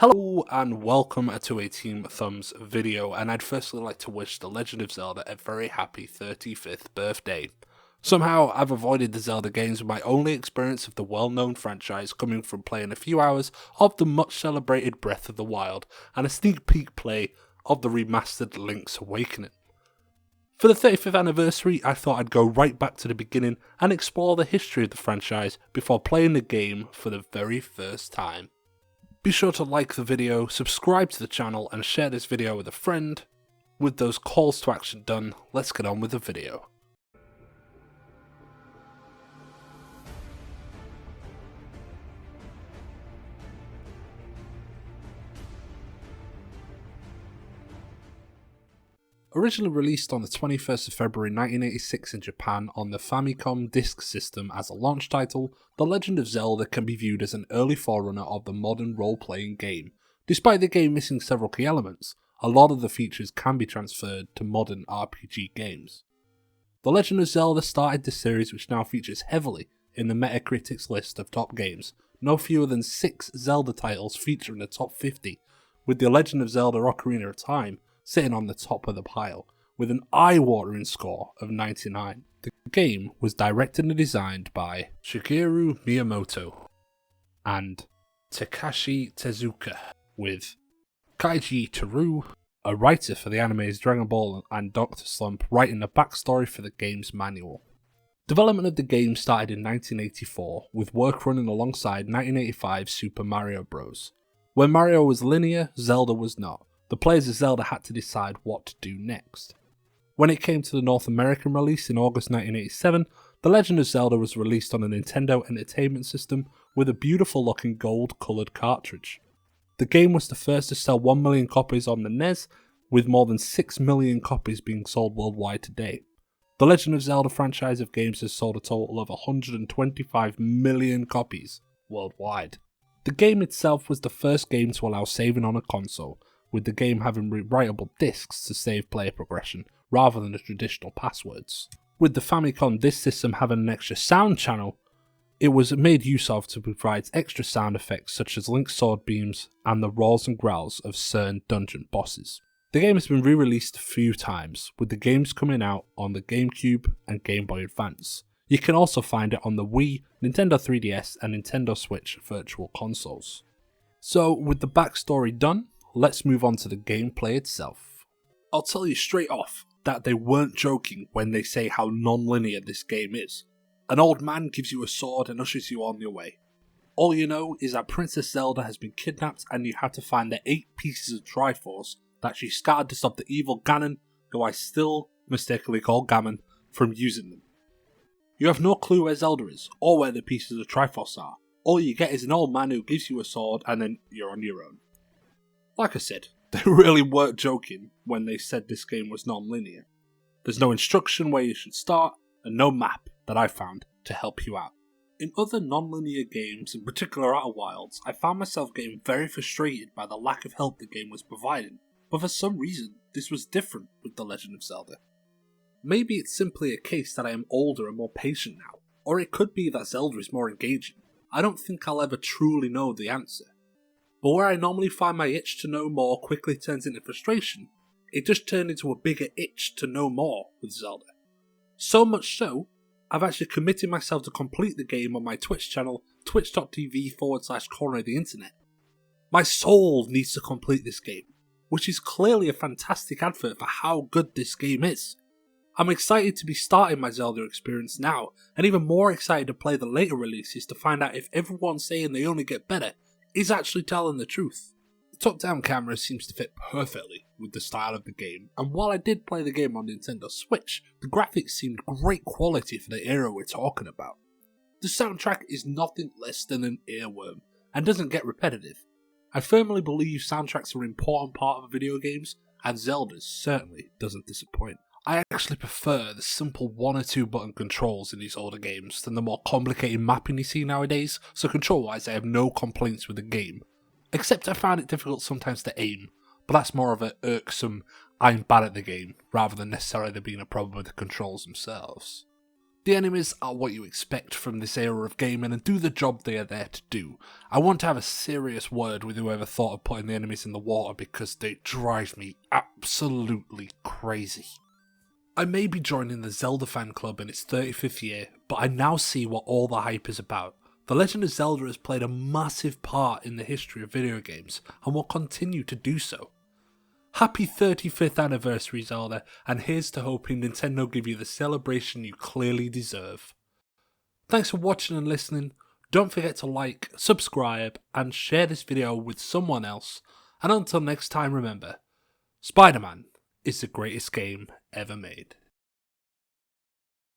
Hello and welcome to a Team Thumbs video, and I'd firstly like to wish The Legend of Zelda a very happy 35th birthday. Somehow I've avoided the Zelda games with my only experience of the well-known franchise coming from playing a few hours of the much celebrated Breath of the Wild and a sneak peek play of the remastered Link's Awakening. For the 35th anniversary, I thought I'd go right back to the beginning and explore the history of the franchise before playing the game for the very first time. Be sure to like the video, subscribe to the channel, and share this video with a friend. With those calls to action done, let's get on with the video. Originally released on the 21st of February 1986 in Japan on the Famicom Disk System as a launch title, The Legend of Zelda can be viewed as an early forerunner of the modern role-playing game. Despite the game missing several key elements, a lot of the features can be transferred to modern RPG games. The Legend of Zelda started the series, which now features heavily in the Metacritic's list of top games. No fewer than 6 Zelda titles feature in the top 50, with The Legend of Zelda Ocarina of Time sitting on the top of the pile, with an eye-watering score of 99. The game was directed and designed by Shigeru Miyamoto and Takashi Tezuka, with Kaiji Teru, a writer for the animes Dragon Ball and Dr. Slump, writing the backstory for the game's manual. Development of the game started in 1984, with work running alongside 1985 Super Mario Bros. When Mario was linear, Zelda was not. The players of Zelda had to decide what to do next. When it came to the North American release in August 1987, The Legend of Zelda was released on a Nintendo Entertainment System with a beautiful looking gold coloured cartridge. The game was the first to sell 1 million copies on the NES, with more than 6 million copies being sold worldwide to date. The Legend of Zelda franchise of games has sold a total of 125 million copies worldwide. The game itself was the first game to allow saving on a console, with the game having rewritable discs to save player progression, rather than the traditional passwords. With the Famicom Disk System having an extra sound channel, it was made use of to provide extra sound effects such as Link's sword beams and the roars and growls of certain dungeon bosses. The game has been re-released a few times, with the games coming out on the GameCube and Game Boy Advance. You can also find it on the Wii, Nintendo 3DS and Nintendo Switch virtual consoles. So with the backstory done, let's move on to the gameplay itself. I'll tell you straight off that they weren't joking when they say how non-linear this game is. An old man gives you a sword and ushers you on your way. All you know is that Princess Zelda has been kidnapped and you have to find the 8 pieces of Triforce that she scattered to stop the evil Ganon, who I still mistakenly call Gammon, from using them. You have no clue where Zelda is, or where the pieces of Triforce are. All you get is an old man who gives you a sword and then you're on your own. Like I said, they really weren't joking when they said this game was non-linear. There's no instruction where you should start, and no map that I found to help you out. In other non-linear games, in particular Outer Wilds, I found myself getting very frustrated by the lack of help the game was providing, but for some reason, this was different with The Legend of Zelda. Maybe it's simply a case that I am older and more patient now, or it could be that Zelda is more engaging. I don't think I'll ever truly know the answer. But where I normally find my itch to know more quickly turns into frustration, it just turned into a bigger itch to know more with Zelda. So much so, I've actually committed myself to complete the game on my Twitch channel, twitch.tv/corner of the internet. My soul needs to complete this game, which is clearly a fantastic advert for how good this game is. I'm excited to be starting my Zelda experience now, and even more excited to play the later releases to find out if everyone saying they only get better is actually telling the truth. The top-down camera seems to fit perfectly with the style of the game, and while I did play the game on Nintendo Switch, the graphics seemed great quality for the era we're talking about. The soundtrack is nothing less than an earworm, and doesn't get repetitive. I firmly believe soundtracks are an important part of video games, and Zelda certainly doesn't disappoint. I actually prefer the simple 1 or 2 button controls in these older games than the more complicated mapping you see nowadays, so control-wise I have no complaints with the game. Except I find it difficult sometimes to aim, but that's more of a irksome I'm bad at the game, rather than necessarily there being a problem with the controls themselves. The enemies are what you expect from this era of gaming and do the job they are there to do. I want to have a serious word with whoever thought of putting the enemies in the water because they drive me absolutely crazy. I may be joining the Zelda fan club in its 35th year, but I now see what all the hype is about. The Legend of Zelda has played a massive part in the history of video games and will continue to do so. Happy 35th anniversary, Zelda, and here's to hoping Nintendo give you the celebration you clearly deserve. Thanks for watching and listening. Don't forget to like, subscribe, and share this video with someone else. And until next time, remember, Spider-Man is the greatest game ever made.